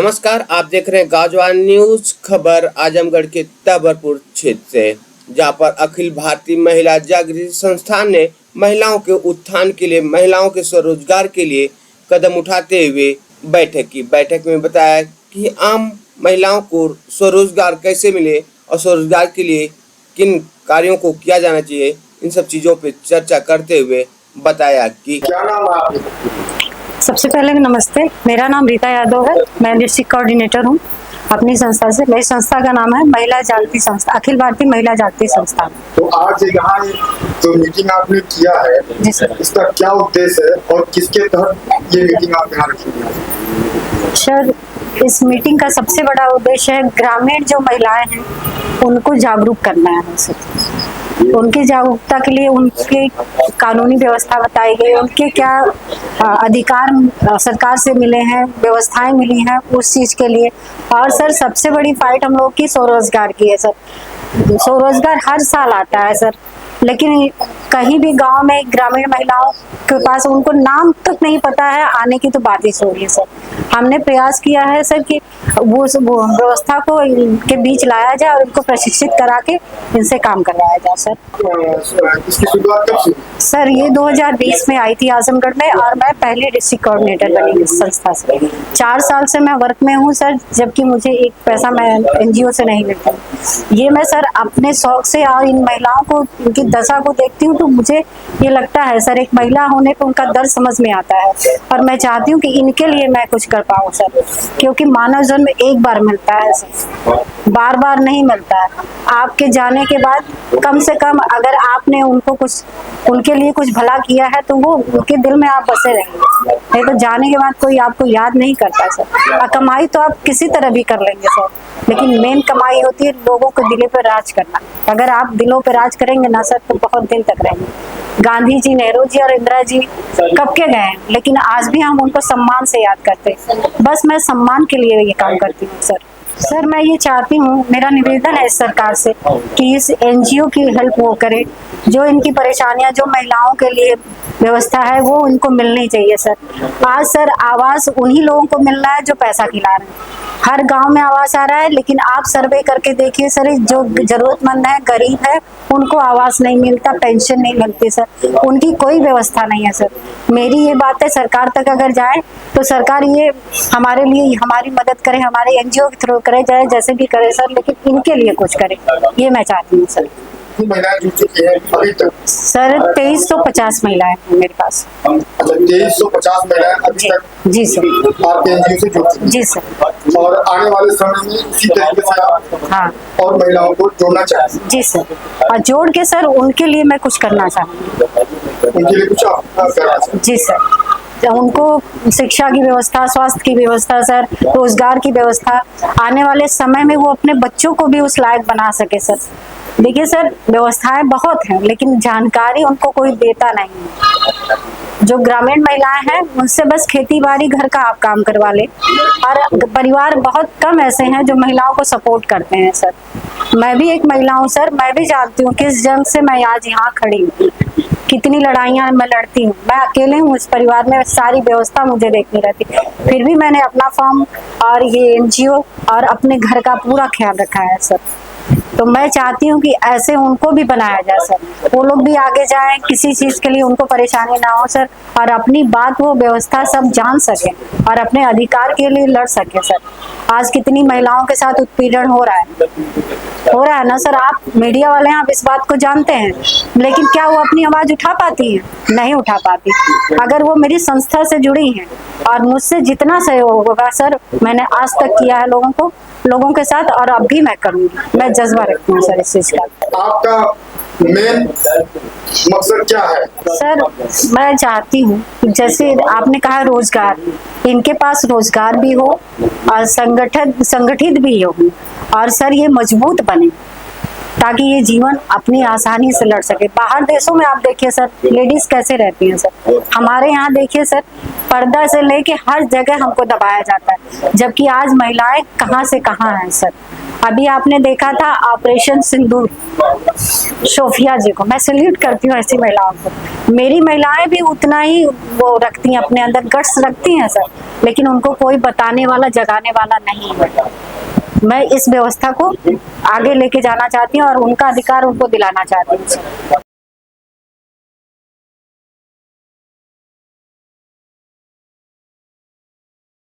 नमस्कार, आप देख रहे हैं गाजवान न्यूज। खबर आजमगढ़ के तबरपुर क्षेत्र से, जहां पर अखिल भारतीय महिला जागृति संस्थान ने महिलाओं के उत्थान के लिए, महिलाओं के स्वरोजगार के लिए कदम उठाते हुए बैठक की। बैठक में बताया कि आम महिलाओं को स्वरोजगार कैसे मिले और स्वरोजगार के लिए किन कार्यों को किया जाना चाहिए, इन सब चीजों पर चर्चा करते हुए बताया कि क्या नाम है आपका? सबसे पहले नमस्ते, मेरा नाम रीता यादव है। मैं डिस्ट्रिक्ट कोऑर्डिनेटर हूँ अपनी संस्था से। मेरी संस्था का नाम है महिला जागृति संस्था, अखिल भारतीय महिला जागृति संस्था। तो आज यहाँ जो मीटिंग आपने किया है, जी सर। इसका क्या उद्देश्य है और किसके तहत ये मीटिंग आप यहाँ रखी है? सर, इस मीटिंग का सबसे बड़ा उद्देश्य है ग्रामीण जो महिलाएं हैं उनको जागरूक करना है सर। उनकी जागरूकता के लिए उनकी कानूनी व्यवस्था बताई गई, उनके क्या अधिकार सरकार से मिले हैं, व्यवस्थाएं मिली हैं उस चीज के लिए। और सर सबसे बड़ी फाइट हम लोग की स्वरोजगार की है सर। स्वरोजगार हर साल आता है सर, लेकिन कहीं भी गांव में ग्रामीण महिलाओं के पास उनको नाम तक नहीं पता है, आने की तो बात ही छोड़िए है सर। हमने प्रयास किया है सर कि वो व्यवस्था को इनके बीच लाया जाए और इनको प्रशिक्षित करा के इनसे काम करवाया जाए सर। इसकी शुरुआत कब से? सर ये 2020 में आई थी आजमगढ़ में, और मैं पहले डिस्ट्रिक्ट कोऑर्डिनेटर बनी इस संस्था से। 4 साल से मैं वर्क में हूँ सर, जबकि मुझे एक पैसा मैं NGO से नहीं मिलता। ये मैं सर अपने शौक से और इन महिलाओं को, इनकी दशा को देखती हूँ तो मुझे ये लगता है सर, एक महिला होने पर उनका दर्द समझ में आता है। और मैं चाहती हूँ कि इनके लिए मैं कुछ कर पाऊँ सर, क्योंकि मानव जन्म एक बार मिलता है सर, बार बार नहीं मिलता है। आपके जाने के बाद कम से कम अगर आपने उनको कुछ, उनके लिए कुछ भला किया है तो वो उनके दिल में आप बसे रहेंगे। नहीं तो जाने के बाद कोई आपको याद नहीं करता सर। और कमाई तो आप किसी तरह भी कर लेंगे सर, लेकिन मेन कमाई होती है लोगों के दिलों पर राज करना। अगर आप दिलों पर राज करेंगे ना सर तो बहुत दिन तक रहेंगे। गांधी जी, नेहरू जी और इंदिरा जी कब के गए हैं, लेकिन आज भी हम उनको सम्मान से याद करते हैं। बस मैं सम्मान के लिए ये काम करती हूँ सर। सर मैं ये चाहती हूँ, मेरा निवेदन है इस सरकार से कि इस NGO की हेल्प वो करे, जो इनकी परेशानियां, जो महिलाओं के लिए व्यवस्था है वो इनको मिलनी चाहिए सर। आज सर आवास उन्हीं लोगों को मिल रहा है जो पैसा खिला रहे हैं। हर गांव में आवास आ रहा है, लेकिन आप सर्वे करके देखिए सर, जो जरूरतमंद है, गरीब है, उनको आवास नहीं मिलता, पेंशन नहीं मिलती सर, उनकी कोई व्यवस्था नहीं है सर। मेरी ये बात है, सरकार तक अगर जाए तो सरकार ये हमारे लिए हमारी मदद करे, हमारे NGO के थ्रू करे, जाए जैसे भी करे सर, लेकिन इनके लिए कुछ करे, ये मैं चाहती हूँ सर। महिलाएं जुड़ चुकी है अभी तक? सर 2350 महिलाएं हैं मेरे पास। अच्छा, 2350 महिलाएं अभी तक? जी सर। आपके NGO से जुड़ चुकी है? जी सर। और आने वाले समय में इसी तरीके से आप हाँ और महिलाओं को जोड़ना चाहेंगे? जी सर, और जोड़ के सर उनके लिए मैं कुछ करना चाहूँगी। उनके लिए कुछ आप करना चाहेंगे? जी सर, उनको शिक्षा की व्यवस्था, स्वास्थ्य की व्यवस्था सर, रोजगार की व्यवस्था, आने वाले समय में वो अपने बच्चों को भी उस लायक बना सके सर। देखिए सर, व्यवस्थाएं बहुत हैं, लेकिन जानकारी उनको कोई देता नहीं है। जो ग्रामीण महिलाएं हैं उनसे बस खेती बाड़ी, घर का आप काम करवा ले, और परिवार बहुत कम ऐसे हैं जो महिलाओं को सपोर्ट करते हैं सर। मैं भी एक महिला हूँ सर, मैं भी जानती हूँ किस जंग से मैं आज यहाँ खड़ी हूँ, कितनी लड़ाइयाँ मैं लड़ती हूँ। मैं अकेले हूँ इस परिवार में, सारी व्यवस्था मुझे देखनी रहती, फिर भी मैंने अपना फॉर्म और ये NGO और अपने घर का पूरा ख्याल रखा है सर। तो मैं चाहती हूँ कि ऐसे उनको भी बनाया जाए सर, वो लोग भी आगे जाएं, किसी चीज के लिए उनको परेशानी ना हो सर, और अपनी बात वो व्यवस्था सब जान सके और अपने अधिकार के लिए लड़ सके सर। आज कितनी महिलाओं के साथ उत्पीड़न हो रहा है ना सर। आप मीडिया वाले हैं, आप इस बात को जानते हैं, लेकिन क्या वो अपनी आवाज उठा पाती है? नहीं उठा पाती। अगर वो मेरी संस्था से जुड़ी हैं और मुझसे जितना सहयोग होगा सर, मैंने आज तक किया है लोगों के साथ, और अब भी मैं करूंगी। मैं जज्बा रखती हूँ सर इस चीज का। आपका मेन मकसद क्या है? सर मैं चाहती हूँ जैसे आपने कहा रोजगार, इनके पास रोजगार भी हो और संगठित भी हो, और सर ये मजबूत बने ताकि ये जीवन अपनी आसानी से लड़ सके। बाहर देशों में आप देखिए सर, लेडीज कैसे रहती हैं सर। हमारे यहाँ देखिए सर, पर्दा से लेके हर जगह हमको दबाया जाता है, जबकि आज महिलाएं कहाँ से कहाँ हैं सर। अभी आपने देखा था ऑपरेशन सिंदूर, सोफिया जी को मैं सैल्यूट करती हूँ। ऐसी महिलाओं को, मेरी महिलाएं भी उतना ही वो रखती हैं, अपने अंदर गट्स रखती हैं सर, लेकिन उनको कोई बताने वाला, जगाने वाला नहीं है। मैं इस व्यवस्था को आगे लेके जाना चाहती हूँ और उनका अधिकार उनको दिलाना चाहती हूँ।